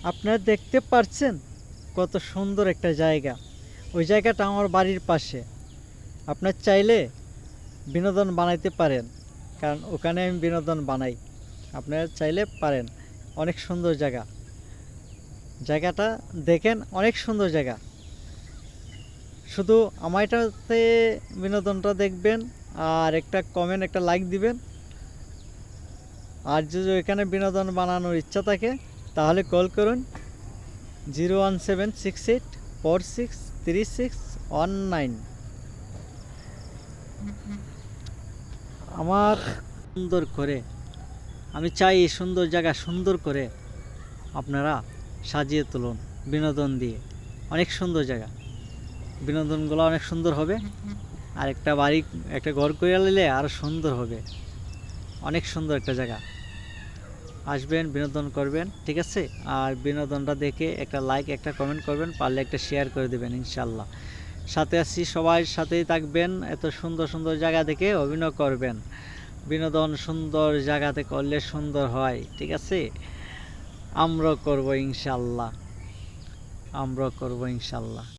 আপনারা দেখতে পারছেন কত সুন্দর একটা জায়গা। ওই জায়গাটা আমার বাড়ির পাশে। আপনার চাইলে বিনোদন বানাইতে পারেন, কারণ ওখানে আমি বিনোদন বানাই। আপনারা চাইলে পারেন। অনেক সুন্দর জায়গা। জায়গাটা দেখেন, অনেক সুন্দর জায়গা। শুধু আমার এটাতে বিনোদনটা দেখবেন, আর একটা কমেন্ট, একটা লাইক দিবেন। আর যদি এখানে বিনোদন বানানোর ইচ্ছা থাকে তাহলে কল করুন 01768463619। আমার সুন্দর করে, আমি চাই এই সুন্দর জায়গা সুন্দর করে আপনারা সাজিয়ে তুলুন বিনোদন দিয়ে। অনেক সুন্দর জায়গা, বিনোদনগুলো অনেক সুন্দর হবে। আর একটা বাড়ি, একটা ঘর করে নিলে আরও সুন্দর হবে। অনেক সুন্দর একটা জায়গা। আসবেন, বিনোদন করবেন, ঠিক আছে? আর বিনোদনটা দেখে একটা লাইক, একটা কমেন্ট করবেন, পারলে একটা শেয়ার করে দেবেন ইনশাল্লাহ। সাথে আছি, সবাই সাথেই থাকবেন। এত সুন্দর সুন্দর জায়গা দেখে অভিনয় করবেন। বিনোদন সুন্দর জায়গাতে করলে সুন্দর হয়, ঠিক আছে? আমরাও করবো ইনশাল্লাহ, আমরাও করবো ইনশাল্লাহ।